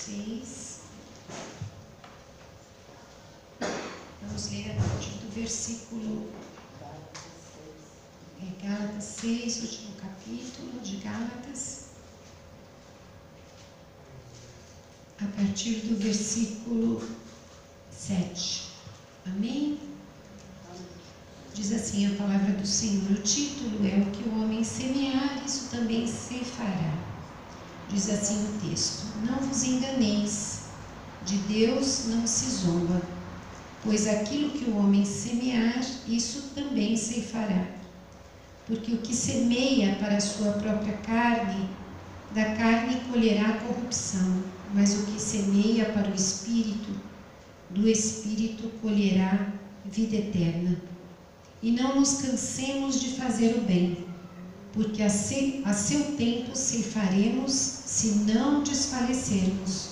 6. Vamos ler a partir do versículo Gálatas 6, último capítulo de Gálatas, a partir do versículo 7. Amém? Diz assim a palavra do Senhor. O título é: o que o homem semear, isso também ceifará. Diz assim o texto: não vos enganeis, de Deus não se zomba, pois aquilo que o homem semear, isso também ceifará. Porque o que semeia para a sua própria carne, da carne colherá corrupção, mas o que semeia para o Espírito, do Espírito colherá vida eterna. E não nos cansemos de fazer o bem, porque a seu tempo ceifaremos, se não desfalecermos.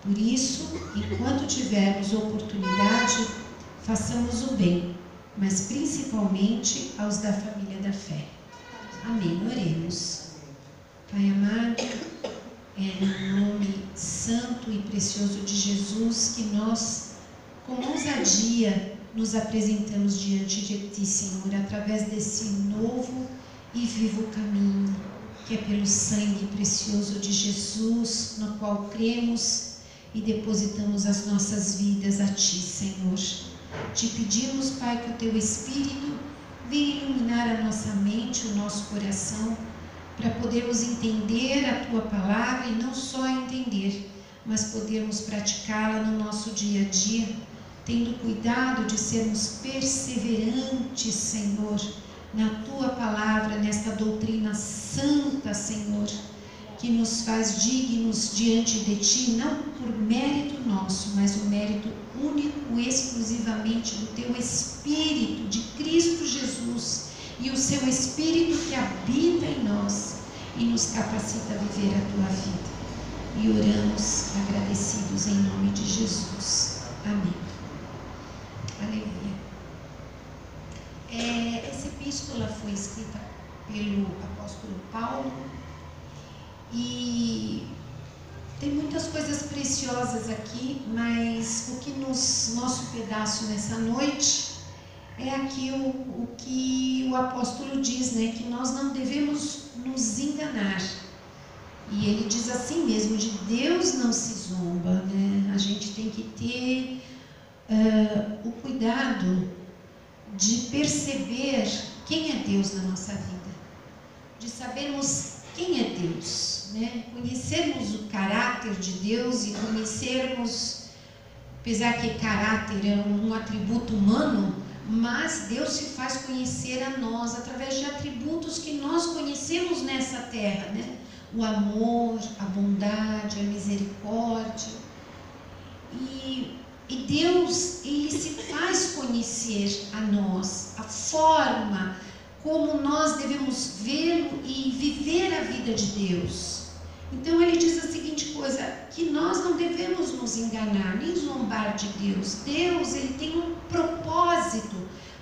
Por isso, enquanto tivermos oportunidade, façamos o bem, mas principalmente aos da família da fé. Amém. Oremos. Pai amado, é no nome santo e precioso de Jesus que nós, com ousadia, nos apresentamos diante de Ti, Senhor, através desse novo e vivo caminho, que é pelo sangue precioso de Jesus, no qual cremos e depositamos as nossas vidas a Ti, Senhor. Te pedimos, Pai, que o Teu Espírito venha iluminar a nossa mente, o nosso coração, para podermos entender a Tua palavra e não só entender, mas podermos praticá-la no nosso dia a dia, tendo cuidado de sermos perseverantes, Senhor, na Tua palavra, nesta doutrina santa, Senhor, que nos faz dignos diante de Ti, não por mérito nosso, mas o mérito único, exclusivamente do Teu Espírito, de Cristo Jesus, e o Seu Espírito que habita em nós e nos capacita a viver a Tua vida. E oramos agradecidos em nome de Jesus. Amém. Aleluia. Essa epístola foi escrita pelo apóstolo Paulo e tem muitas coisas preciosas aqui, mas o que nosso pedaço nessa noite é aqui o que o apóstolo diz, né? Que nós não devemos nos enganar. E ele diz assim mesmo: de Deus não se zomba, né? A gente tem que ter o cuidado de perceber quem é Deus na nossa vida, de sabermos quem é Deus, né? Conhecermos o caráter de Deus e conhecermos, apesar que caráter é um atributo humano, mas Deus se faz conhecer a nós através de atributos que nós conhecemos nessa terra, né? O amor, a bondade, a misericórdia. E Deus, Ele se faz conhecer a nós, a forma como nós devemos vê-lo e viver a vida de Deus. Então Ele diz a seguinte coisa: que nós não devemos nos enganar, nem zombar de Deus. Deus, Ele tem um propósito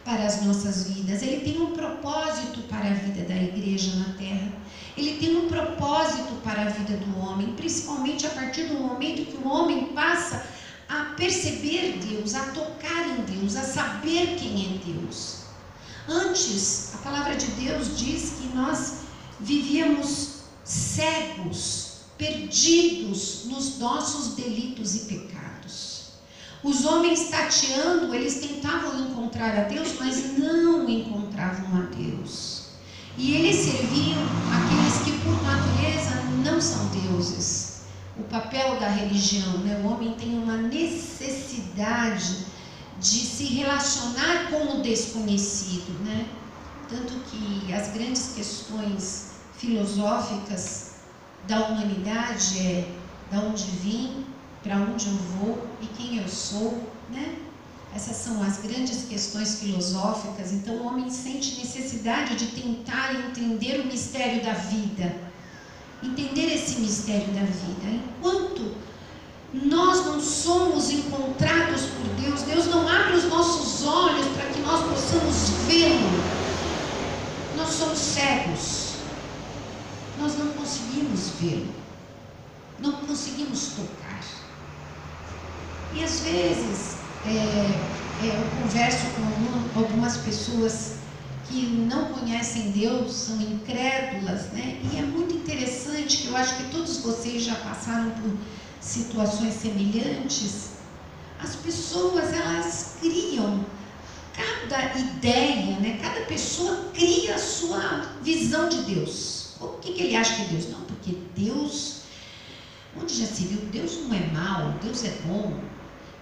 para as nossas vidas, Ele tem um propósito para a vida da igreja na terra, Ele tem um propósito para a vida do homem, principalmente a partir do momento que o homem passa a perceber Deus, a tocar em Deus, a saber quem é Deus. Antes, a palavra de Deus diz que nós vivíamos cegos, perdidos nos nossos delitos e pecados. Os homens tateando, eles tentavam encontrar a Deus, mas não encontravam a Deus. E eles serviam aqueles que por natureza não são deuses. O papel da religião, né? O homem tem uma necessidade de se relacionar com o desconhecido, né? Tanto que as grandes questões filosóficas da humanidade é: da onde vim, para onde eu vou e quem eu sou, né? Essas são as grandes questões filosóficas. Então o homem sente necessidade de tentar entender o mistério da vida, entender esse mistério da vida. Enquanto nós não somos encontrados por Deus, Deus não abre os nossos olhos para que nós possamos vê-lo, nós somos cegos, nós não conseguimos vê-lo. não conseguimos tocar. E às vezes eu converso com algumas pessoas que não conhecem Deus, são incrédulas, né? E é muito interessante, que eu acho que todos vocês já passaram por situações semelhantes. As pessoas, elas criam cada ideia, né? Cada pessoa cria a sua visão de Deus. O que ele acha que é Deus? Não, porque Deus, onde já se viu, Deus não é mau, Deus é bom.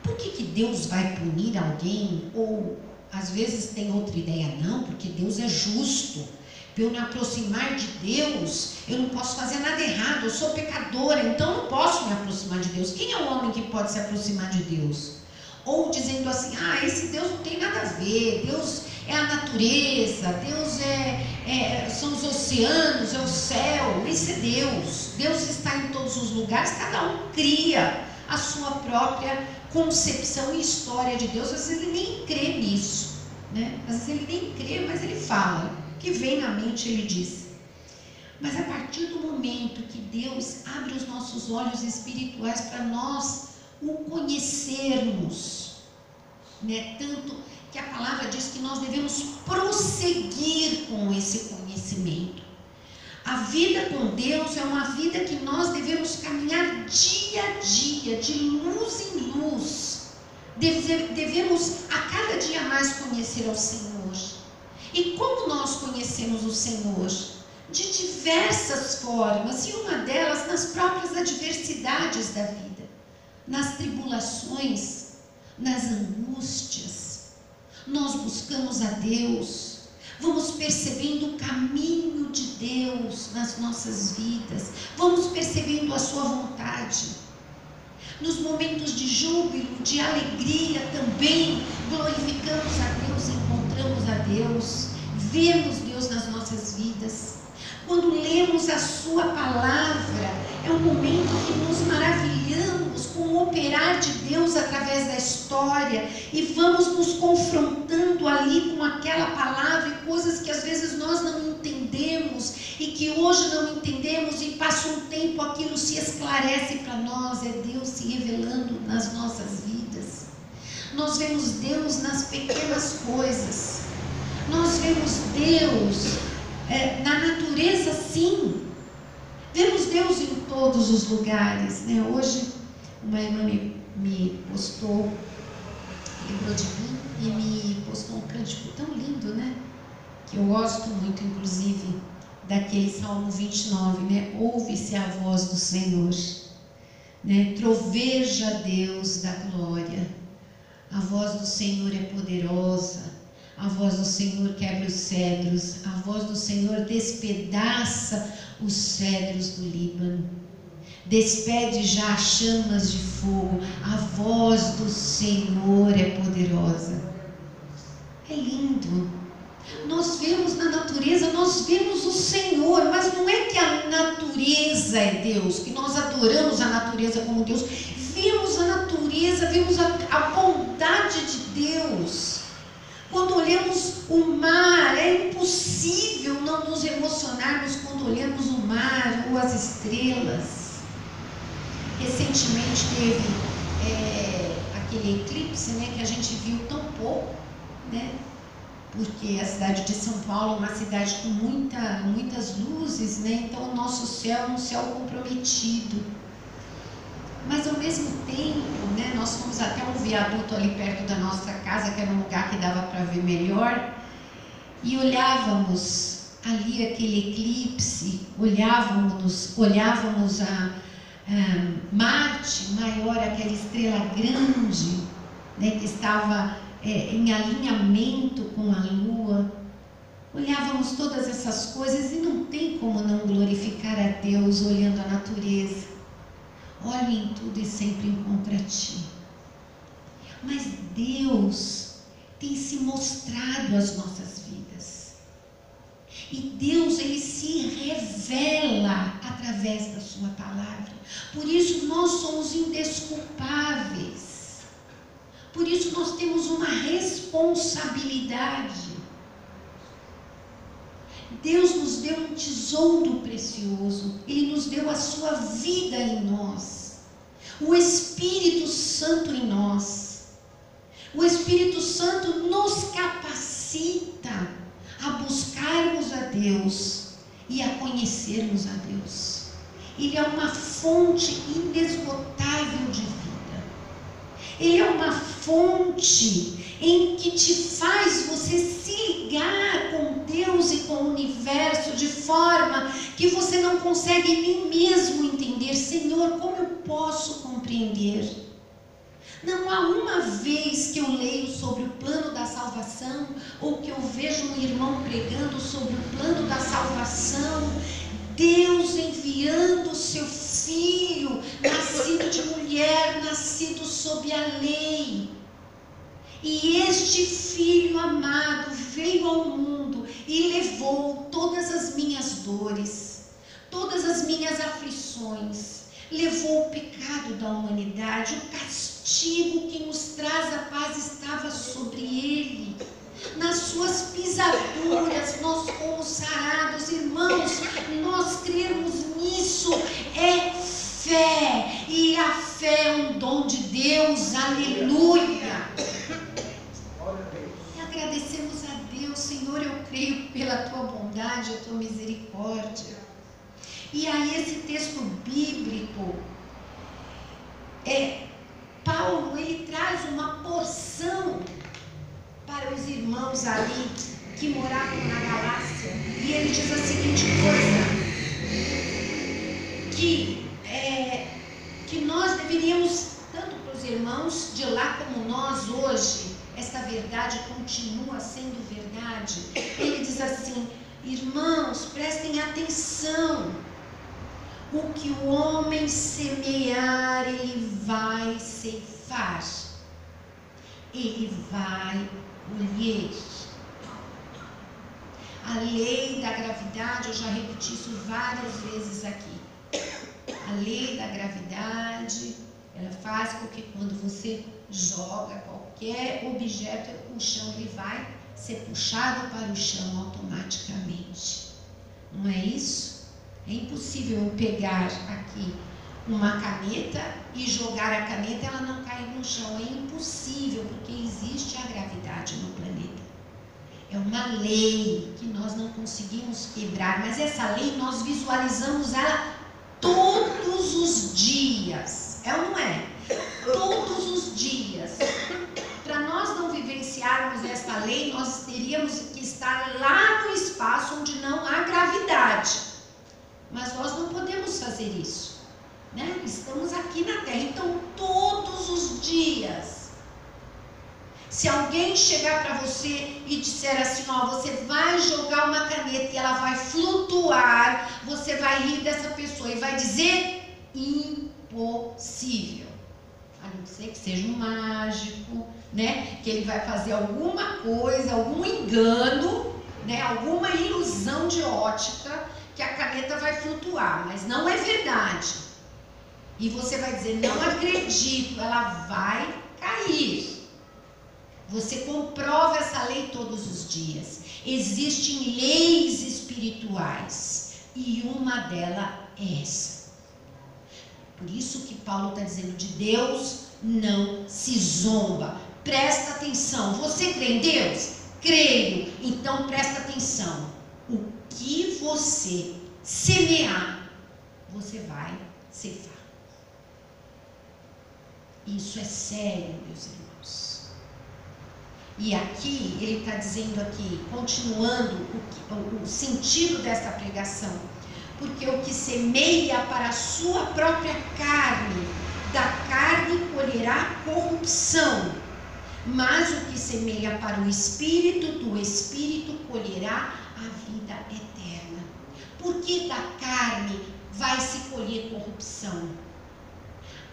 Por que Deus vai punir alguém? Ou às vezes tem outra ideia, não, porque Deus é justo. Para eu me aproximar de Deus, eu não posso fazer nada errado, eu sou pecadora, então eu não posso me aproximar de Deus. Quem é o homem que pode se aproximar de Deus? Ou dizendo assim, esse Deus não tem nada a ver, Deus é a natureza, Deus são os oceanos, é o céu, esse é Deus. Deus está em todos os lugares, cada um cria a sua própria concepção e história de Deus. Às vezes ele nem crê nisso, né? Às vezes ele nem crê, mas ele fala, o que vem na mente ele diz. Mas a partir do momento que Deus abre os nossos olhos espirituais para nós o conhecermos, né? Tanto que a palavra diz que nós devemos prosseguir com esse conhecimento. A vida com Deus é uma vida que nós devemos caminhar dia a dia, de luz em luz. Devemos a cada dia mais conhecer ao Senhor. E como nós conhecemos o Senhor? De diversas formas, e uma delas nas próprias adversidades da vida, nas tribulações, nas angústias. Nós buscamos a Deus, vamos percebendo o caminho de Deus nas nossas vidas, vamos percebendo a sua vontade. Nos momentos de júbilo, de alegria também, glorificamos a Deus, encontramos a Deus, vemos Deus nas nossas vidas. Quando lemos a sua palavra, é um momento que nos maravilhamos com o operar de Deus através da história e vamos nos confrontando ali com aquela palavra e coisas que às vezes nós não entendemos e que hoje não entendemos, e passa um tempo, aquilo se esclarece para nós. É Deus se revelando nas nossas vidas. Nós vemos Deus nas pequenas coisas, nós vemos Deus na natureza, sim. Vemos Deus em todos os lugares, né? Hoje uma irmã me postou, lembrou de mim e me postou um cântico tão lindo, né? Que eu gosto muito, inclusive, daquele Salmo 29, né? Ouve-se a voz do Senhor, né? Troveja Deus da glória. A voz do Senhor é poderosa. A voz do Senhor quebra os cedros, a voz do Senhor despedaça os cedros do Líbano, despede já chamas de fogo. A voz do Senhor é poderosa. É lindo. Nós vemos na natureza, nós vemos o Senhor, mas não é que a natureza é Deus, que nós adoramos a natureza como Deus. Vemos a natureza, vemos a bondade de Deus. Quando olhamos o mar, é impossível não nos emocionarmos quando olhamos o mar ou as estrelas. Recentemente teve aquele eclipse, né, que a gente viu tão pouco, né, porque a cidade de São Paulo é uma cidade com muitas luzes, né, então o nosso céu é um céu comprometido. Mas ao mesmo tempo, né, nós fomos até um viaduto ali perto da nossa casa, que era um lugar que dava para ver melhor, e olhávamos ali aquele eclipse, olhávamos a Marte maior, aquela estrela grande, né, que estava em alinhamento com a Lua. Olhávamos todas essas coisas e não tem como não glorificar a Deus olhando a natureza. Olhe em tudo e sempre encontra ti. Mas Deus tem se mostrado às nossas vidas. E Deus, Ele se revela através da sua palavra. Por isso nós somos indesculpáveis. Por isso nós temos uma responsabilidade. Deus nos deu um tesouro precioso. Ele nos deu a sua vida em nós. O Espírito Santo em nós. O Espírito Santo nos capacita a buscarmos a Deus e a conhecermos a Deus. Ele é uma fonte inesgotável de vida. Ele é uma fonte em que te faz você se ligar com Deus e com o universo de forma que você não consegue nem mesmo entender. Senhor, como eu posso compreender? Não há uma vez que eu leio sobre o plano da salvação ou que eu vejo um irmão pregando sobre o plano da salvação, Deus enviando o seu filho, nascido de mulher, nascido sob a lei. E este filho amado veio ao mundo e levou todas as minhas dores, todas as minhas aflições, levou o pecado da humanidade, o castigo que nos traz a paz estava sobre ele. Nas suas pisaduras nós fomos sarados. Irmãos, nós cremos nisso é fé, e a fé é um dom de Deus. Aleluia. E agradecemos a Deus. Senhor, eu creio pela tua bondade, a tua misericórdia. E aí esse texto bíblico, Paulo, ele traz uma porção para os irmãos ali que moravam na Galácia, e ele diz a seguinte coisa, que nós deveríamos, tanto para os irmãos de lá como nós hoje, esta verdade continua sendo verdade. Ele diz assim: irmãos, prestem atenção, o que o homem semear, ele vai ceifar, ele vai colher. A lei da gravidade, eu já repeti isso várias vezes aqui. A lei da gravidade, ela faz com que quando você joga qualquer objeto no chão, ele vai ser puxado para o chão automaticamente. Não é isso? É impossível eu pegar aqui uma caneta e jogar a caneta, ela não cair no chão. É impossível, porque existe a gravidade no planeta. É uma lei que nós não conseguimos quebrar, mas essa lei nós visualizamos ela todos os dias. É ou não é? Todos os dias. Para nós não vivenciarmos essa lei, nós teríamos que estar lá no espaço onde não há gravidade. Mas nós não podemos fazer isso, né? Estamos aqui na Terra, então todos os dias. Se alguém chegar para você e disser assim, ó, você vai jogar uma caneta e ela vai flutuar, você vai rir dessa pessoa e vai dizer impossível. A não ser que seja um mágico, né? Que ele vai fazer alguma coisa, algum engano, né? Alguma ilusão de ótica, que a caneta vai flutuar, mas não é verdade. E você vai dizer, não acredito, ela vai cair. Você comprova essa lei todos os dias. Existem leis espirituais e uma delas é essa. Por isso que Paulo está dizendo, de Deus não se zomba. Presta atenção. Você crê em Deus? Creio. Então presta atenção. O que você semear, você vai ceifar. Isso é sério, meus irmãos. E aqui, ele está dizendo aqui, continuando o sentido dessa pregação, porque o que semeia para a sua própria carne, da carne colherá corrupção, mas o que semeia para o Espírito, do Espírito colherá a vida eterna. Por que da carne vai se colher corrupção?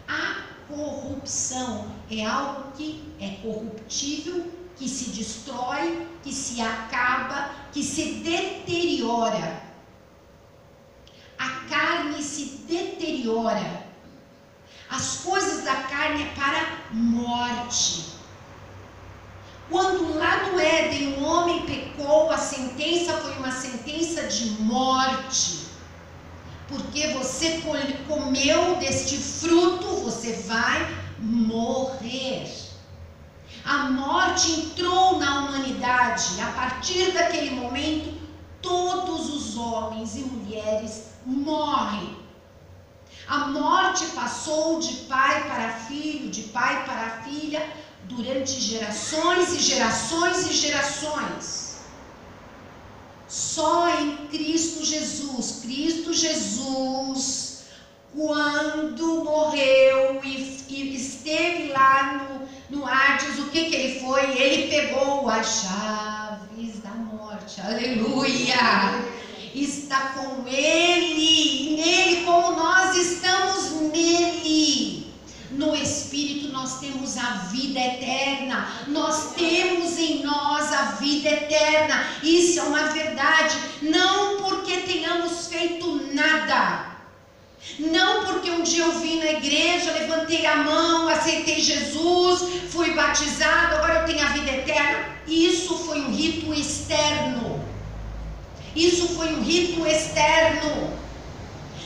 A corrupção é algo que é corruptível, que se destrói, que se acaba, que se deteriora. A carne se deteriora. As coisas da carne é para morte. Quando lá no Éden o homem pecou, a sentença foi uma sentença de morte. Porque você comeu deste fruto, você vai morrer. A morte entrou na humanidade. A partir daquele momento, todos os homens e mulheres morrem. A morte passou de pai para filho, de pai para filha, durante gerações e gerações e gerações. Só em Cristo Jesus, quando morreu e esteve lá no Hades, o que ele foi? Ele pegou as chaves da morte, aleluia! Está com ele, nele, como nós estamos nele. No Espírito nós temos a vida eterna, nós temos em nós a vida eterna. Isso é uma verdade, não porque tenhamos feito nada, não porque um dia eu vim na igreja, levantei a mão, aceitei Jesus, fui batizado, agora eu tenho a vida eterna. Isso foi um rito externo. Isso foi um rito externo.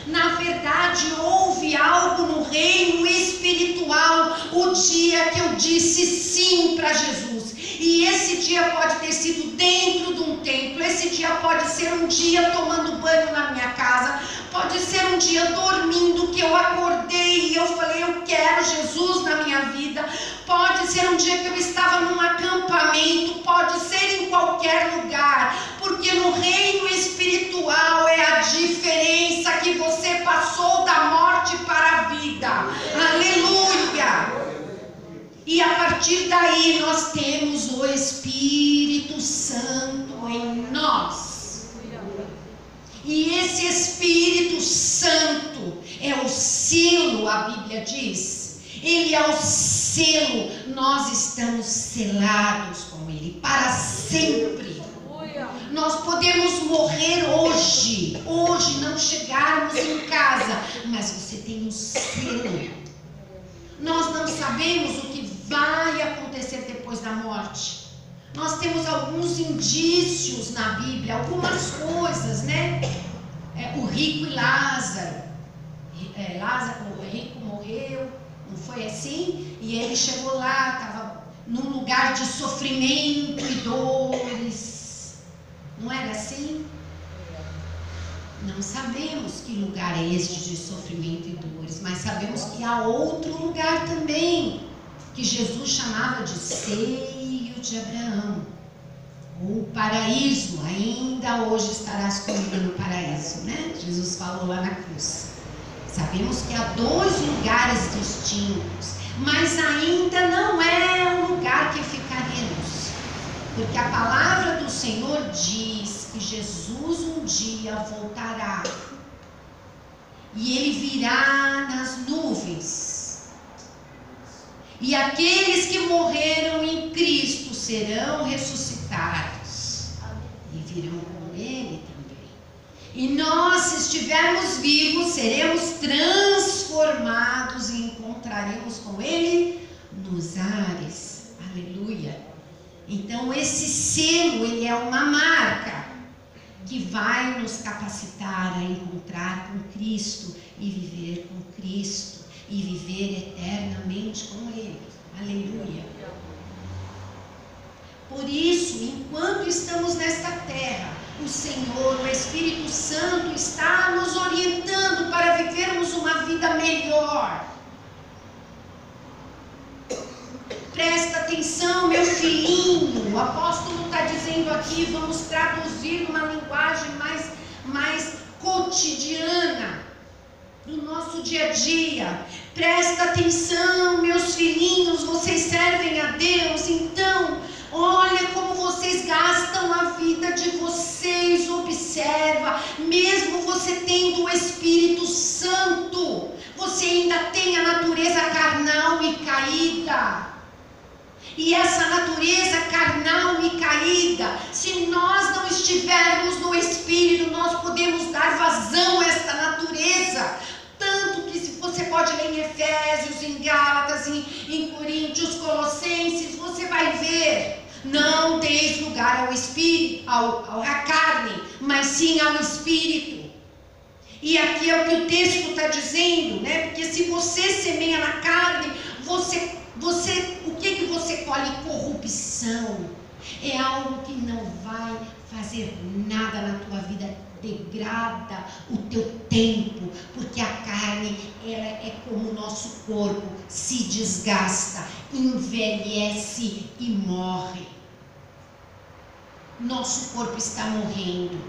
Na verdade, houve algo no reino espiritual o dia que eu disse sim para Jesus. E esse dia pode ter sido dentro de um templo, esse dia pode ser um dia tomando banho na minha casa, pode ser um dia dormindo que eu acordei e eu falei, eu quero Jesus na minha vida. Pode ser um dia que eu estava num acampamento, pode ser em qualquer lugar, porque no reino espiritual é a diferença que você passou da morte para a vida. Aleluia! E a partir daí nós temos o Espírito Santo em nós. E esse Espírito Santo é o selo, a Bíblia diz. Ele é o selo, nós estamos selados com ele para sempre. Nós podemos morrer hoje não chegarmos em casa, mas você tem um selo. Nós não sabemos o que vai acontecer depois da morte. Nós temos alguns indícios na Bíblia, algumas coisas, né? O rico e Lázaro. O rico morreu, não foi assim? E ele chegou lá, estava num lugar de sofrimento e dores. Não era assim? Não sabemos que lugar é este de sofrimento e dores, mas sabemos que há outro lugar também, que Jesus chamava de seio de Abraão, ou paraíso. Ainda hoje estarás comigo no paraíso, né? Jesus falou lá na cruz. Sabemos que há dois lugares distintos, mas ainda não é o lugar que ficaremos, porque a palavra do Senhor diz que Jesus um dia voltará e ele virá nas nuvens, e aqueles que morreram em Cristo serão ressuscitados e virão com ele também. E nós, se estivermos vivos, seremos transformados e encontraremos com ele nos ares. Aleluia! Então esse selo, ele é uma marca que vai nos capacitar a encontrar com Cristo e viver com Cristo e viver eternamente com ele. Aleluia! Por isso, enquanto estamos nesta terra, o Senhor, o Espírito Santo está nos orientando para vivermos uma vida melhor. Presta atenção, meu filhinho. O apóstolo está dizendo aqui, vamos traduzir numa linguagem mais cotidiana, no nosso dia a dia. Presta atenção, meus filhinhos, vocês servem a Deus, então olha como vocês gastam a vida de vocês. Observa, mesmo você tendo o Espírito Santo, você ainda tem a natureza carnal e caída. E essa natureza carnal e caída, se nós não estivermos no Espírito, nós podemos dar vazão a esta natureza. Tanto que você pode ler em Efésios, em Gálatas, em Coríntios, Colossenses, você vai ver. Não deis lugar ao espírito, à carne, mas sim ao espírito. E aqui é o que o texto está dizendo, né? Porque se você semeia na carne, o que você colhe? Corrupção. É algo que não vai fazer nada na tua vida, degrada o teu tempo, porque a carne, ela é como o nosso corpo, se desgasta, envelhece e morre. Nosso corpo está morrendo.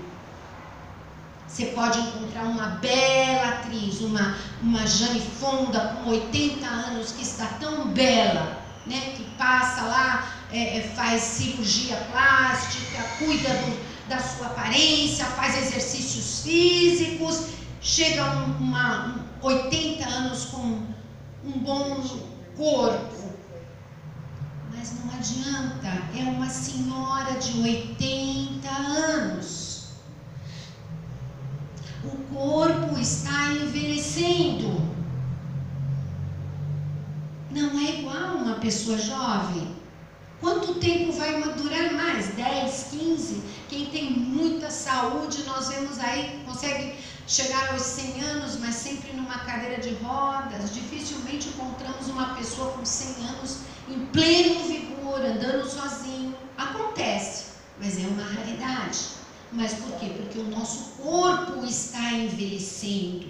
Você pode encontrar uma bela atriz, uma Jane Fonda com 80 anos, que está tão bela, né? Que passa lá, faz cirurgia plástica, cuida da sua aparência, faz exercícios físicos, chega a 80 anos com um bom corpo. Mas não adianta, é uma senhora de 80 anos. O corpo está envelhecendo. Não é igual uma pessoa jovem. Quanto tempo vai durar mais? 10, 15? Quem tem muita saúde, nós vemos aí, consegue chegar aos 100 anos, mas sempre numa cadeira de rodas. Dificilmente encontramos uma pessoa com 100 anos em pleno vigor, andando sozinho. Acontece, mas é uma raridade. Mas por quê? Porque o nosso corpo está envelhecendo.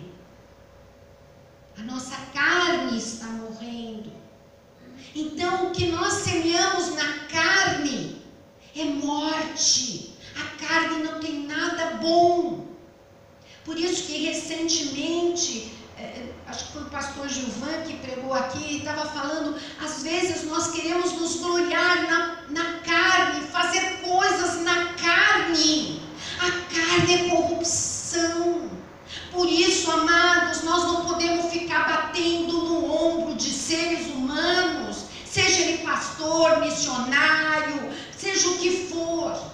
A nossa carne está morrendo. Então, o que nós semeamos na carne é morte. A carne não tem nada bom. Por isso que recentemente, acho que foi o pastor Gilvan que pregou aqui, estava falando, às vezes nós queremos nos gloriar na carne, fazer coisas na carne. A carne é corrupção. Por isso, amados, nós não podemos ficar batendo no ombro de seres humanos, seja ele pastor, missionário, seja o que for.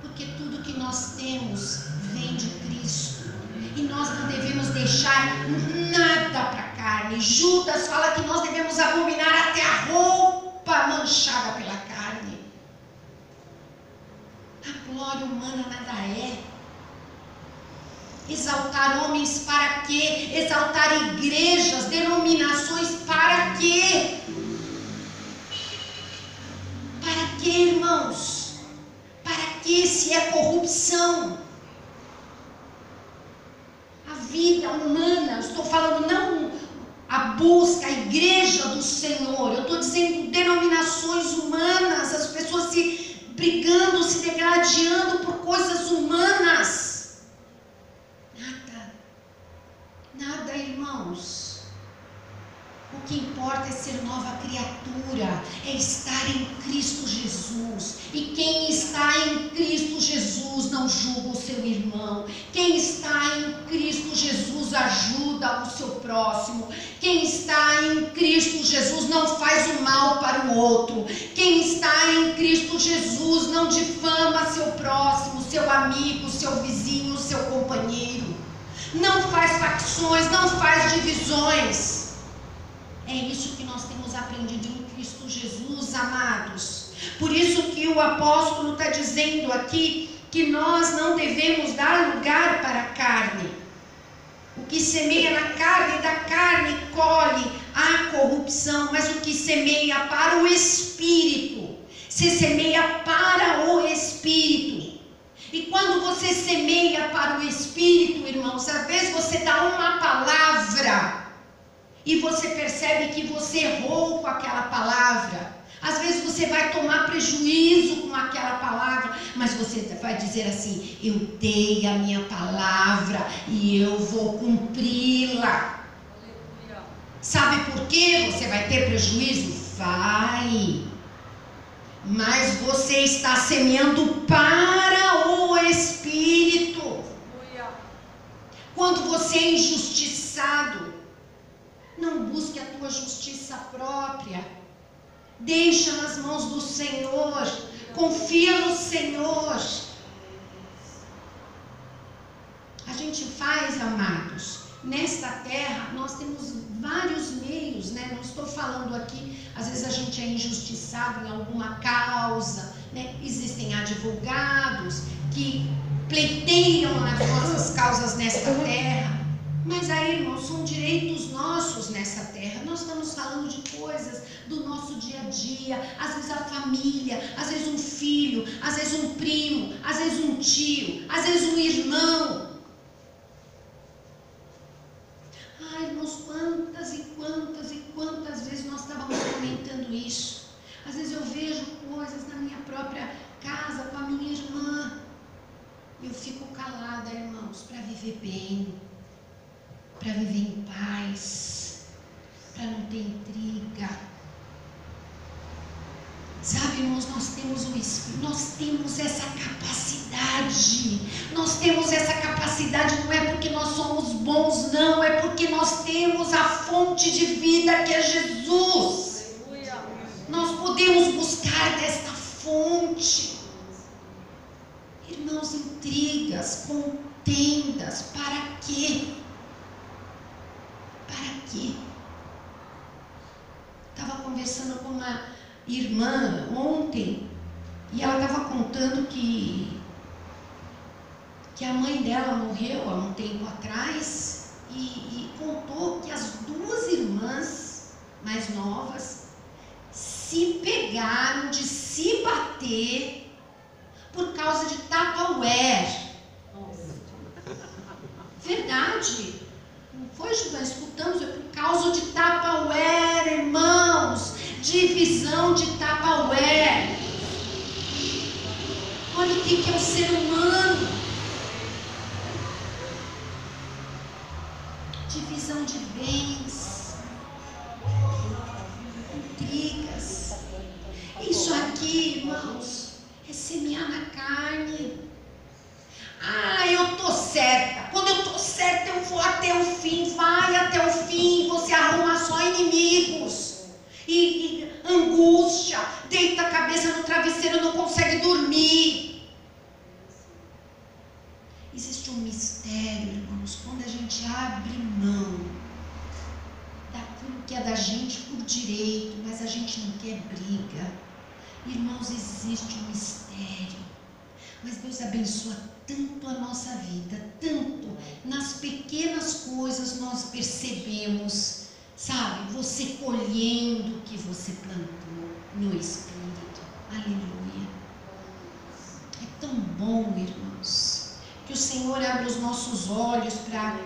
Porque tudo que nós temos vem de Cristo. E nós não devemos deixar nada para a carne. Judas fala que nós devemos abominar até a roupa manchada pela carne. A glória humana nada é. Exaltar homens para quê? Exaltar igrejas, denominações para quê? Para quê, irmãos? Para quê, se é corrupção? A vida humana, estou falando não a busca, a igreja do Senhor, eu estou dizendo denominações humanas, as pessoas se brigando, se degradando por coisas humanas. Nada, irmãos. O que importa é ser nova criatura, é estar em Cristo Jesus. E quem está em Cristo Jesus não julga o seu irmão. Quem está em Cristo Jesus ajuda o seu próximo. Quem está em Cristo Jesus não faz o mal para o outro. Quem está em Cristo Jesus não difama seu próximo, seu amigo, seu vizinho, seu companheiro. Não faz facções, não faz divisões. É isso que nós temos aprendido em Cristo Jesus, amados. Por isso que o apóstolo está dizendo aqui que nós não devemos dar lugar para a carne. O que semeia na carne, da carne colhe a corrupção, mas o que semeia para o Espírito, se semeia para o Espírito. E quando você semeia para o Espírito, irmãos, às vezes você dá uma palavra e você percebe que você errou com aquela palavra. Às vezes você vai tomar prejuízo com aquela palavra, mas você vai dizer assim: eu dei a minha palavra e eu vou cumpri-la. Sabe por que você vai ter prejuízo? Vai. Mas você está semeando para o Espírito. Quando você é injustiçado, não busque a tua justiça própria. Deixa nas mãos do Senhor. Confia no Senhor. A gente faz, amados, nesta terra, nós temos vários meios, né? Não estou falando aqui, às vezes a gente é injustiçado em alguma causa, né? Existem advogados que pleiteiam as nossas causas nesta terra, mas aí, irmãos, são direitos nossos nessa terra. Nós estamos falando de coisas do nosso dia a dia, às vezes a família, às vezes um filho, às vezes um primo, às vezes um tio, às vezes um irmão. Ai, irmãos, quantas e quantas e quantas vezes nós estávamos comentando isso. Às vezes eu vejo coisas na minha própria casa com a minha irmã. Eu fico calada, irmãos, para viver bem, para viver em paz, para não ter intriga. Sabe, irmãos, nós temos o Espírito, nós temos essa capacidade. Nós temos essa capacidade, não é porque nós somos bons, não, é porque nós temos a fonte de vida que é Jesus. Nós podemos buscar desta fonte. Irmãos, intrigas, contendas, para quê? Para quê? Estava conversando com uma irmã ontem e ela estava contando que a mãe dela morreu há um tempo atrás e contou que as duas irmãs mais novas se pegaram de se bater por causa de Tupperware. Verdade. Não foi, Juvan? Escutamos, é por causa de Tupperware, irmãos. Divisão de Tupperware. Olha o que é o ser humano. Divisão de bens. Intrigas. Isso aqui, irmãos, é semear na carne. Ah, eu estou certa. Quando eu estou certa, eu vou até o fim. Vai até o fim. Você arruma só inimigos. E angústia. Deita a cabeça no travesseiro, não consegue dormir. Existe um mistério, irmãos, quando a gente abre mão daquilo que é da gente por direito, mas a gente não quer briga. Irmãos, existe um mistério. Mas Deus abençoa tanto a nossa vida, tanto. Nas pequenas coisas nós percebemos, sabe? Você colhendo o que você plantou no Espírito. Aleluia. É tão bom, irmãos, que o Senhor abra os nossos olhos para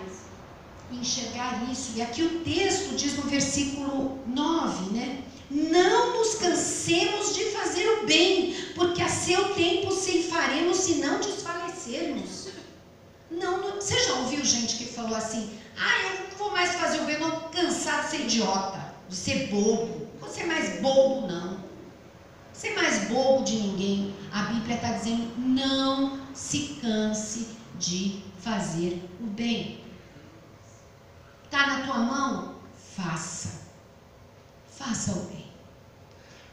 enxergar isso. E aqui o texto diz no versículo 9, né? Não nos cansemos de fazer o bem, porque a seu tempo ceifaremos se não desfalecermos. Não, você já ouviu gente que falou assim: ah, eu não vou mais fazer o bem, não, cansado de ser idiota, de ser bobo. Você é mais bobo, não. Você é mais bobo de ninguém. A Bíblia está dizendo: não se canse de fazer o bem. Está na tua mão? Faça. Faça o bem.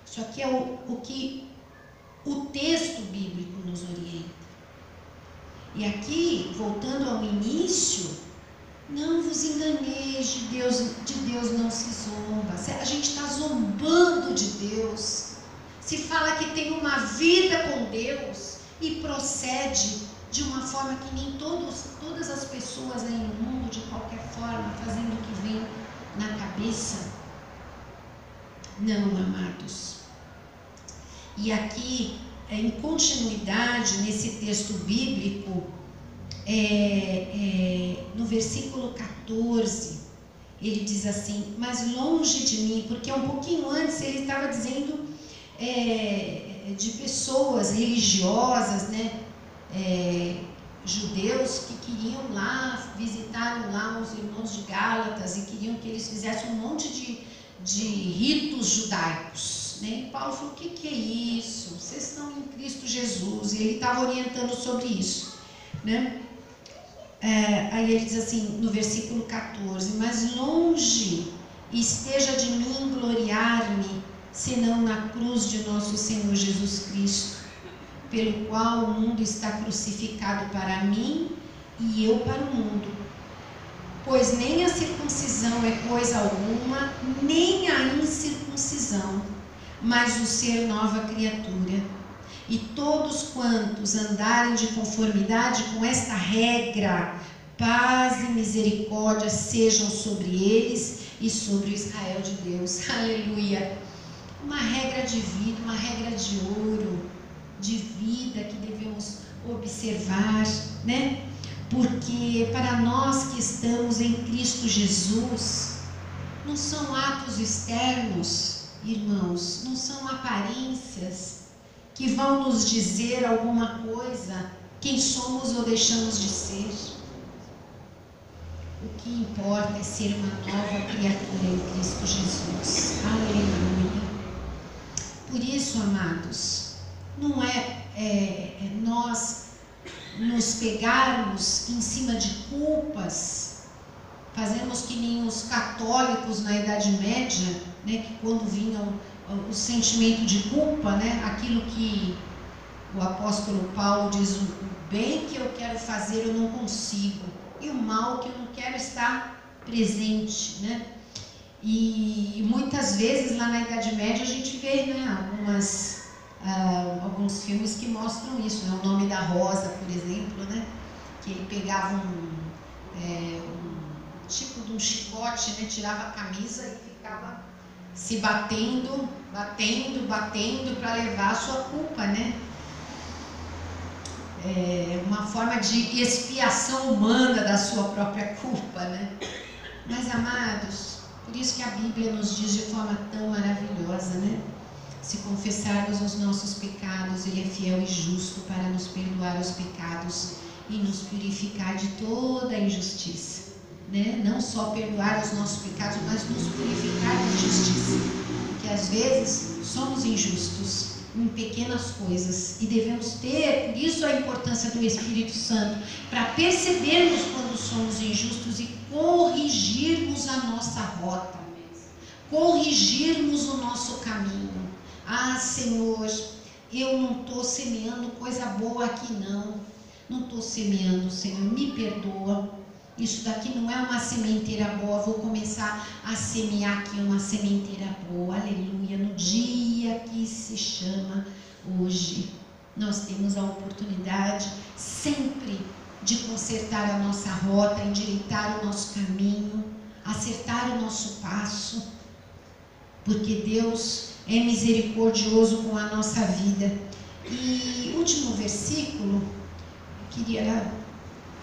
Isso aqui é o que o texto bíblico nos orienta. E aqui, voltando ao início, não vos enganeis, de Deus não se zomba. A gente está zombando de Deus. Se fala que tem uma vida com Deus e procede de uma forma que nem todas as pessoas aí no mundo, de qualquer forma, fazendo o que vem na cabeça. Não, amados. E aqui, em continuidade, nesse texto bíblico, no versículo 14, ele diz assim: mas longe de mim, porque um pouquinho antes ele estava dizendo de pessoas religiosas, né, judeus que queriam lá, visitaram lá os irmãos de Gálatas e queriam que eles fizessem um monte de ritos judaicos, né? E Paulo falou: o que é isso? Vocês estão em Cristo Jesus. E ele estava orientando sobre isso, né? Aí ele diz assim no versículo 14: mas longe esteja de mim gloriar-me, senão na cruz de nosso Senhor Jesus Cristo, pelo qual o mundo está crucificado para mim e eu para o mundo. Pois nem a circuncisão é coisa alguma, nem a incircuncisão, mas o ser nova criatura. E todos quantos andarem de conformidade com esta regra, paz e misericórdia sejam sobre eles e sobre o Israel de Deus. Aleluia! Uma regra de vida, uma regra de ouro, de vida que devemos observar, né? Porque para nós que estamos em Cristo Jesus, não são atos externos, irmãos, não são aparências que vão nos dizer alguma coisa, quem somos ou deixamos de ser. O que importa é ser uma nova criatura em Cristo Jesus. Aleluia. Por isso, amados, não é nós nos pegarmos em cima de culpas, fazermos que nem os católicos na Idade Média, né, que quando vinham o sentimento de culpa, né, aquilo que o apóstolo Paulo diz, o bem que eu quero fazer eu não consigo, e o mal que eu não quero estar presente, né? E muitas vezes lá na Idade Média a gente vê, né, alguns filmes que mostram isso, né? O Nome da Rosa, por exemplo, né? Que ele pegava um tipo de um chicote, né? Tirava a camisa e ficava se batendo para levar a sua culpa, né? Uma forma de expiação humana da sua própria culpa, né? Mas, amados, por isso que a Bíblia nos diz de forma tão maravilhosa, né? Se confessarmos os nossos pecados, Ele é fiel e justo para nos perdoar os pecados e nos purificar de toda a injustiça, né? Não só perdoar os nossos pecados, mas nos purificar da injustiça, porque às vezes somos injustos em pequenas coisas e devemos ter, por isso a importância do Espírito Santo, para percebermos quando somos injustos e corrigirmos a nossa rota, corrigirmos o nosso caminho. Ah, Senhor, eu não estou semeando coisa boa aqui não estou semeando, Senhor, me perdoa, isso daqui não é uma sementeira boa, vou começar a semear aqui uma sementeira boa, aleluia, no dia que se chama hoje. Nós temos a oportunidade sempre de consertar a nossa rota, endireitar o nosso caminho, acertar o nosso passo, porque Deus é misericordioso com a nossa vida. E último versículo, eu queria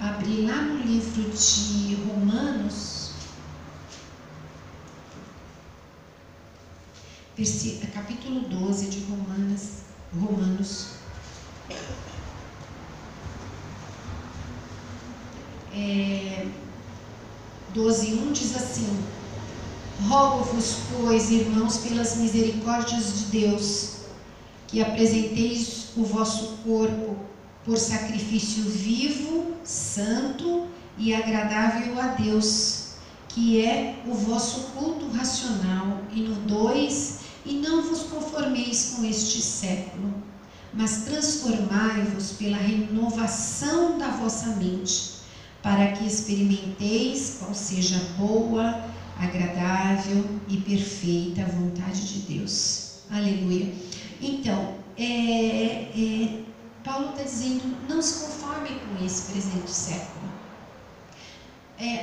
abrir lá no livro de Romanos, capítulo 12 de Romanos. 12:1 diz assim: rogo-vos, pois, irmãos, pelas misericórdias de Deus, que apresenteis o vosso corpo por sacrifício vivo, santo e agradável a Deus, que é o vosso culto racional. E no 2: e não vos conformeis com este século, mas transformai-vos pela renovação da vossa mente, para que experimenteis qual seja a boa, agradável e perfeita vontade de Deus. Aleluia. Então, Paulo está dizendo, não se conformem com esse presente século.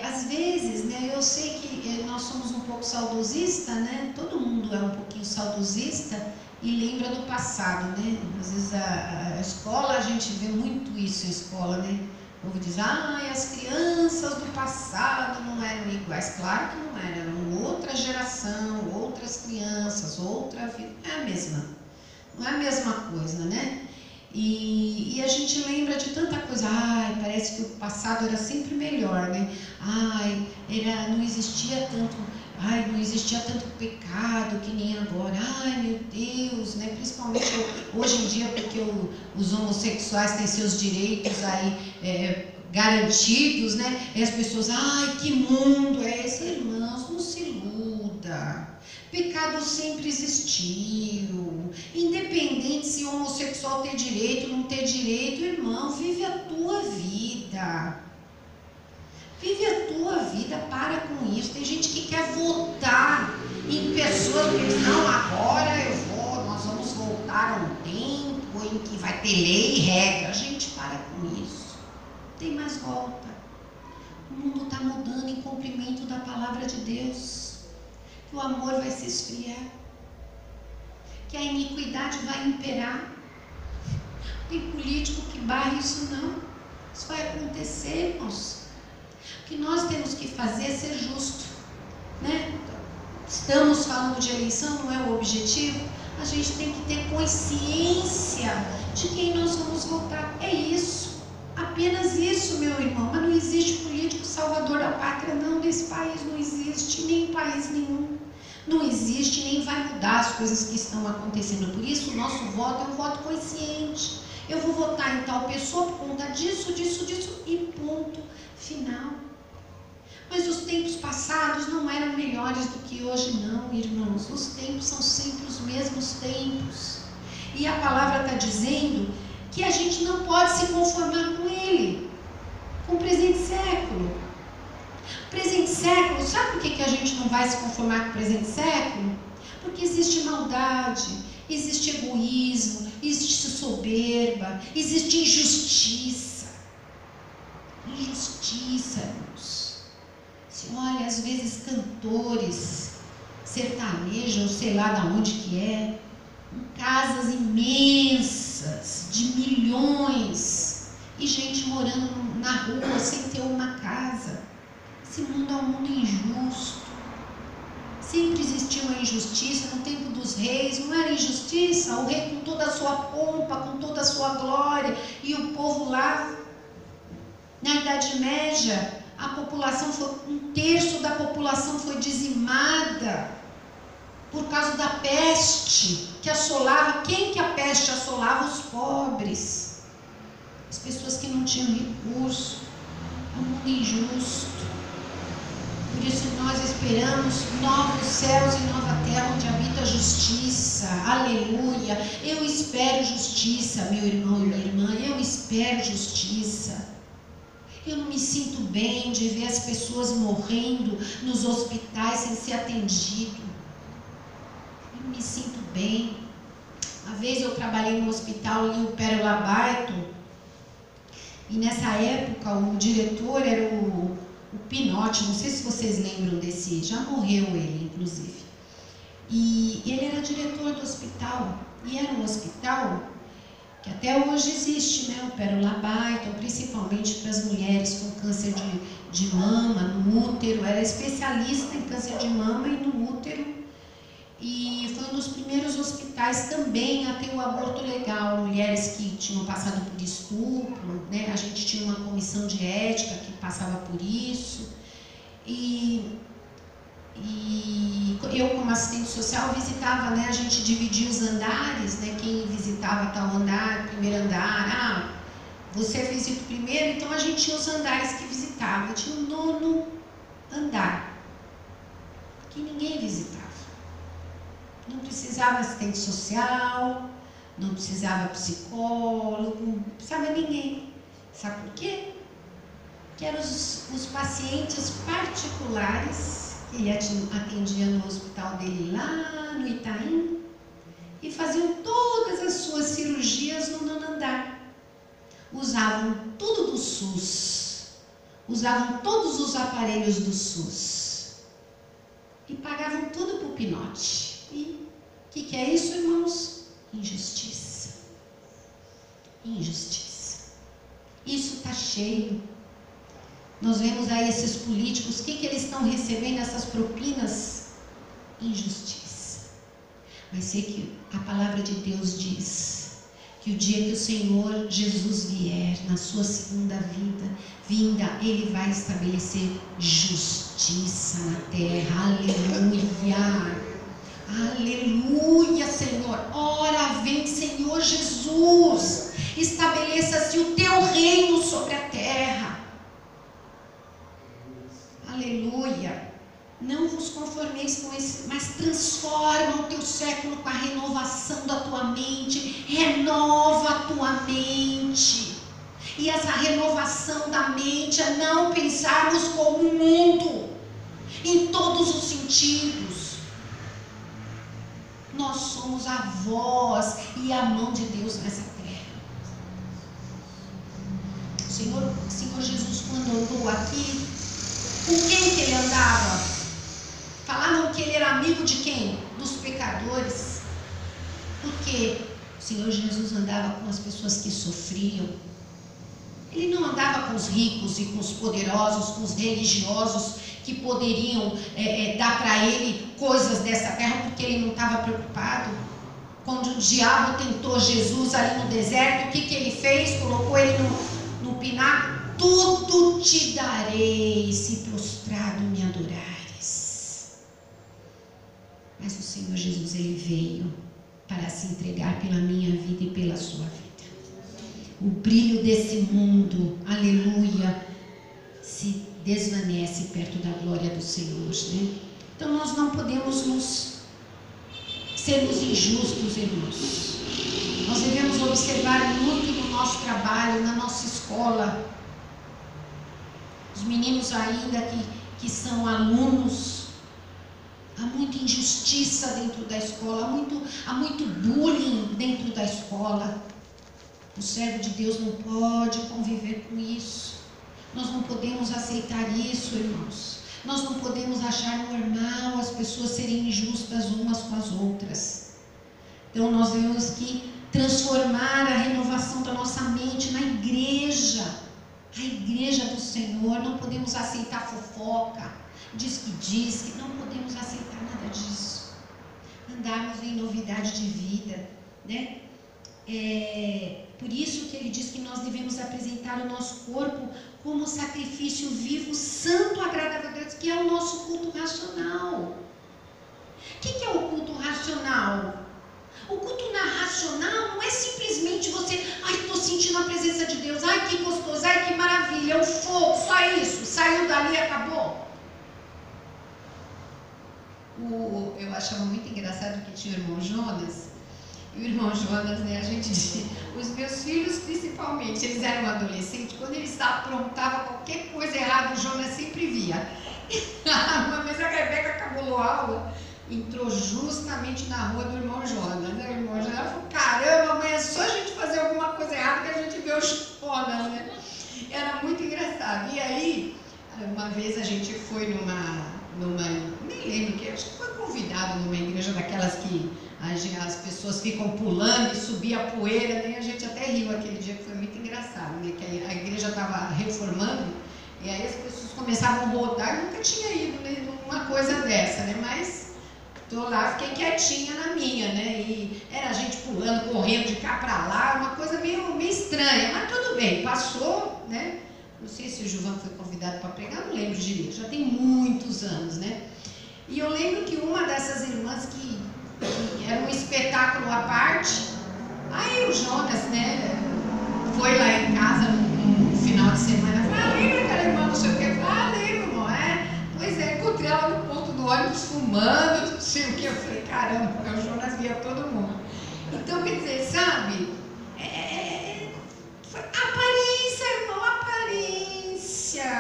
Às vezes, né, eu sei que nós somos um pouco saudosistas, né? Todo mundo é um pouquinho saudosista e lembra do passado, né? Às vezes a escola, a gente vê muito isso em escola, né? O povo diz, as crianças do passado não eram iguais. Claro que não eram outra geração, outras crianças, outra vida. Não é a mesma coisa, né? E a gente lembra de tanta coisa, parece que o passado era sempre melhor, né? Não existia tanto pecado que nem agora. Meu Deus, né? Principalmente hoje em dia, porque os homossexuais têm seus direitos aí garantidos, né? E as pessoas, que mundo é esse? Irmãos, não se iluda. Pecado sempre existiu, independente se o homossexual ter direito ou não ter direito, irmão, vive a tua vida. Vive a tua vida, para com isso. Tem gente que quer votar em pessoas que dizem, não, agora nós vamos voltar a um tempo em que vai ter lei e regra. Gente, para com isso. Não tem mais volta. O mundo está mudando em cumprimento da palavra de Deus. Que o amor vai se esfriar. Que a iniquidade vai imperar. Não tem político que barre isso, não. Isso vai acontecer, irmãos. O que nós temos que fazer é ser justo, né? Estamos falando de eleição, não é o objetivo. A gente tem que ter consciência de quem nós vamos votar. É isso, apenas isso, meu irmão. Mas não existe político salvador da pátria, não. Nesse país não existe, nem em país nenhum. Não existe, nem vai mudar as coisas que estão acontecendo. Por isso, o nosso voto é um voto consciente. Eu vou votar em tal pessoa por conta disso e ponto final. Mas os tempos passados não eram melhores do que hoje, não, irmãos. Os tempos são sempre os mesmos tempos. E a palavra está dizendo que a gente não pode se conformar com ele, com o presente século. Presente século, sabe por que a gente não vai se conformar com o presente século? Porque existe maldade, existe egoísmo, existe soberba, existe injustiça. Injustiça, irmãos. Olha, às vezes cantores sertanejos, sei lá de onde que é, casas imensas, de milhões, e gente morando na rua sem ter uma casa. Esse mundo é um mundo injusto. Sempre existiu uma injustiça. No tempo dos reis não era injustiça, o rei com toda a sua pompa, com toda a sua glória, e o povo lá. Na Idade Média, a população foi, 1/3 da população foi dizimada por causa da peste que assolava. Quem que a peste assolava? Os pobres, as pessoas que não tinham recurso. É um mundo injusto. Por isso nós esperamos novos céus e nova terra onde habita a justiça. Aleluia. Eu espero justiça, meu irmão e minha irmã. Eu espero justiça. Eu não me sinto bem de ver as pessoas morrendo nos hospitais sem ser atendido. Eu não me sinto bem. Uma vez eu trabalhei no hospital ali, o Pérola Barto, e nessa época o diretor era o Pinotti, não sei se vocês lembram desse, já morreu ele, inclusive. E ele era diretor do hospital, e era um hospital que até hoje existe, né, o Pérola Barto, principalmente para as mulheres com câncer de mama, no útero. Era especialista em câncer de mama e no útero, e foi um dos primeiros hospitais também a ter o aborto legal. Mulheres que tinham passado por estupro, né, a gente tinha uma comissão de ética que passava por isso, e eu, como assistente social, visitava, né, a gente dividia os andares, né, quem visitava tal andar, primeiro andar, você visita o primeiro, então a gente tinha os andares que visitava. Tinha o 9º andar, que ninguém visitava. Não precisava assistente social, não precisava psicólogo, não precisava ninguém. Sabe por quê? Que eram os pacientes particulares que ele atendia no hospital dele lá no Itaim, e faziam todas as suas cirurgias no 9º andar. Usavam tudo do SUS, usavam todos os aparelhos do SUS e pagavam tudo para o Pinotti. E o que é isso, irmãos? Injustiça. Injustiça. Isso está cheio. Nós vemos aí esses políticos, o que eles estão recebendo, essas propinas? Injustiça. Mas sei que a palavra de Deus diz que o dia que o Senhor Jesus vier, na sua segunda vinda, Ele vai estabelecer justiça na terra. Aleluia. Aleluia, Senhor. Ora vem, Senhor Jesus, estabeleça-se o teu reino sobre a terra. Aleluia. Não vos conformeis com esse, mas transforma o teu século com a renovação da tua mente. Renova a tua mente. E essa renovação da mente é não pensarmos como o mundo, em todos os sentidos. Nós somos a voz e a mão de Deus nessa terra. O Senhor Jesus, quando andou aqui, com quem que ele andava? Falaram que ele era amigo de quem? Dos pecadores. Porque o Senhor Jesus andava com as pessoas que sofriam. Ele não andava com os ricos e com os poderosos, com os religiosos que poderiam dar para ele coisas dessa terra, porque ele não estava preocupado. Quando o diabo tentou Jesus ali no deserto, o que ele fez? Colocou ele no pináculo. Tudo te darei se prostrado me adorares. Mas o Senhor Jesus, ele veio para se entregar pela minha vida e pela sua vida. O brilho desse mundo, aleluia, se desvanece perto da glória do Senhor, né? Então nós não podemos sermos injustos, irmãos. Nós devemos observar muito no nosso trabalho, na nossa escola. Os meninos ainda que são alunos, há muita injustiça dentro da escola, há muito bullying dentro da escola. O servo de Deus não pode conviver com isso. Nós não podemos aceitar isso, irmãos. Nós não podemos achar normal as pessoas serem injustas umas com as outras. Então nós devemos que transformar a renovação da nossa mente na igreja. A igreja do Senhor. Não podemos aceitar fofoca, diz que não podemos aceitar nada disso. Andarmos em novidade de vida, né? Por isso que ele diz que nós devemos apresentar o nosso corpo como sacrifício vivo, santo, agradável a Deus, que é o nosso culto racional. O que é o culto racional? O culto racional não é simplesmente você, estou sentindo a presença de Deus, que gostoso, que maravilha, o fogo, só isso, saiu dali e acabou. Eu achava muito engraçado que tinha o irmão Jonas. E o irmão Jonas, né, os meus filhos principalmente, eles eram adolescentes, quando eles aprontavam qualquer coisa errada, o Jonas sempre via. Uma vez a Rebeca cabulou a aula, entrou justamente na rua do irmão Jonas, né? O irmão Jonas falou, caramba, mãe, é só a gente fazer alguma coisa errada que a gente vê o Jonas, né? Era muito engraçado. E aí, uma vez a gente foi numa nem lembro que, acho que foi convidado numa igreja daquelas que as pessoas ficam pulando e subia a poeira, né? A gente até riu aquele dia, que foi muito engraçado, né? Que a igreja estava reformando, e aí as pessoas começavam a rodar. Eu nunca tinha ido numa coisa dessa, né? Mas estou lá, fiquei quietinha na minha, né? E era gente pulando, correndo de cá para lá, uma coisa meio estranha, mas tudo bem, passou, né? Não sei se o Gilvan foi convidado para pregar, não lembro direito, já tem muitos anos, né? E eu lembro que uma dessas irmãs que era um espetáculo à parte, aí o Jonas, né, foi lá em casa no final de semana, falou, lembra aquela irmã, não sei o que? Eu falei, lembro, irmão, pois é, encontrei ela no ponto do ônibus fumando, não sei o que. Eu falei, caramba, porque o Jonas via todo mundo. Então, quer dizer, sabe, foi aparência, irmão, aparência.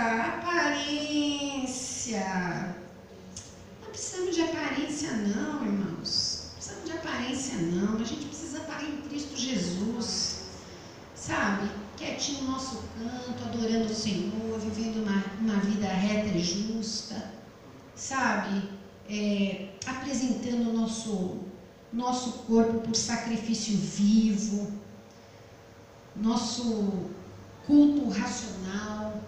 Não precisamos de aparência não, irmãos. Não precisamos de aparência não. A gente precisa estar em Cristo Jesus. Sabe? Quietinho no nosso canto, adorando o Senhor, vivendo uma vida reta e justa. Sabe? Apresentando o nosso corpo por sacrifício vivo. Nosso culto racional,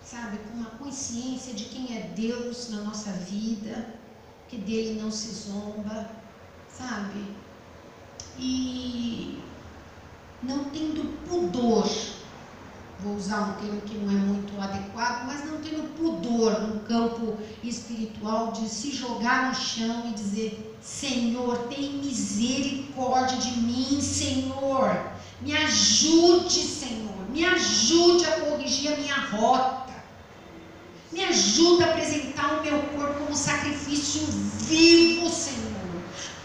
sabe, com uma consciência de quem é Deus na nossa vida, que dele não se zomba, sabe, e não tendo pudor, vou usar um termo que não é muito adequado, mas não tendo pudor no campo espiritual de se jogar no chão e dizer, Senhor, tem misericórdia de mim, Senhor. Me ajude, Senhor, me ajude a corrigir a minha rota, me ajuda a apresentar o meu corpo como sacrifício vivo, Senhor,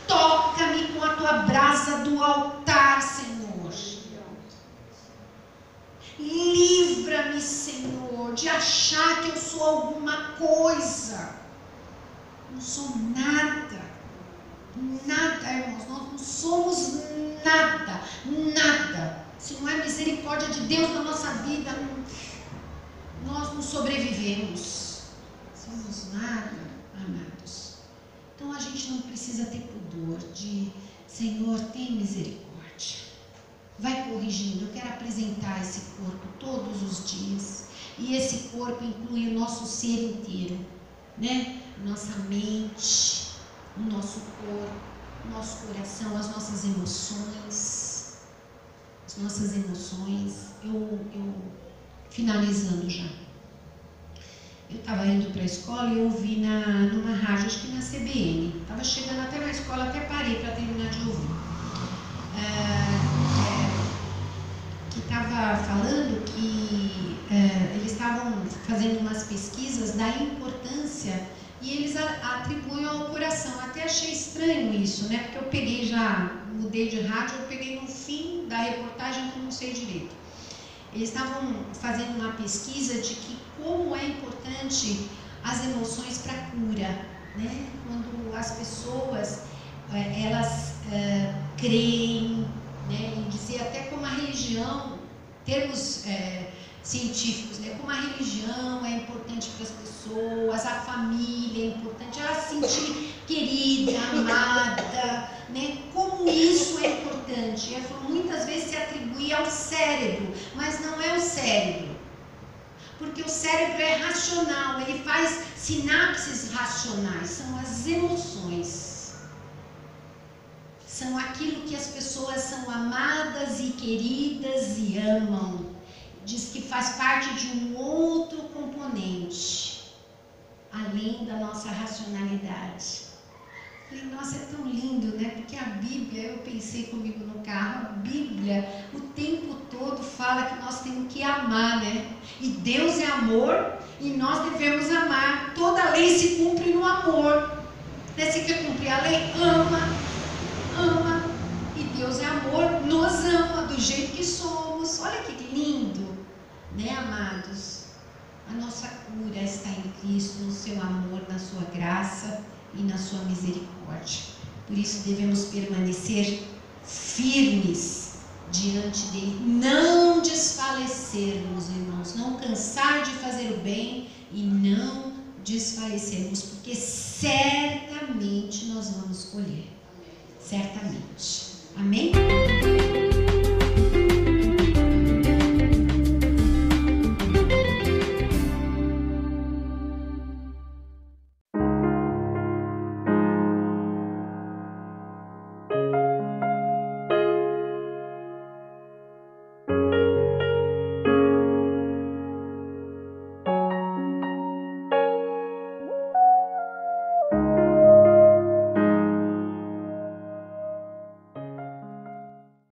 toca-me com a tua brasa do altar, Senhor, de achar que eu sou alguma coisa. Não sou nada. Nada, irmãos. Nós não somos nada. Nada. Se não é misericórdia de Deus na nossa vida, nós não sobrevivemos. Somos nada, amados. Então a gente não precisa ter pudor de, Senhor, tem misericórdia. Vai corrigindo. Eu quero apresentar esse corpo todos os dias. E esse corpo inclui o nosso ser inteiro, né? Nossa mente, o nosso corpo, o nosso coração, as nossas emoções. As nossas emoções. Eu finalizando já. Eu estava indo para a escola e eu ouvi numa rádio, acho que na CBN. Estava chegando até na escola, até parei para terminar de ouvir. Que estava falando que eles estavam fazendo umas pesquisas da importância e eles atribuem ao coração. Até achei estranho isso, né? Porque eu peguei já, mudei de rádio, eu peguei no fim da reportagem que eu não sei direito. Eles estavam fazendo uma pesquisa de que como é importante as emoções para a cura, né? Quando as pessoas elas creem, né? Em dizer até como a religião, termos científicos, né? Como a religião é importante para as pessoas, a família é importante, ela se sentir querida, amada, né? Como isso é importante. Ela falou, muitas vezes se atribui ao cérebro, mas não é o cérebro, porque o cérebro é racional, ele faz sinapses racionais, são as emoções. São aquilo que as pessoas são amadas e queridas e amam. Diz que faz parte de um outro componente, além da nossa racionalidade. Falei, nossa, é tão lindo, né? Porque a Bíblia, eu pensei comigo no carro, a Bíblia o tempo todo fala que nós temos que amar, né? E Deus é amor e nós devemos amar. Toda lei se cumpre no amor. Né? Se quer cumprir a lei, ama. E Deus é amor, nos ama do jeito que somos. Olha que lindo, né, amados? A nossa cura está em Cristo, no seu amor, na sua graça e na sua misericórdia. Por isso devemos permanecer firmes diante dele, não desfalecermos, irmãos, não cansar de fazer o bem e não desfalecermos, porque certamente nós vamos colher. Certamente.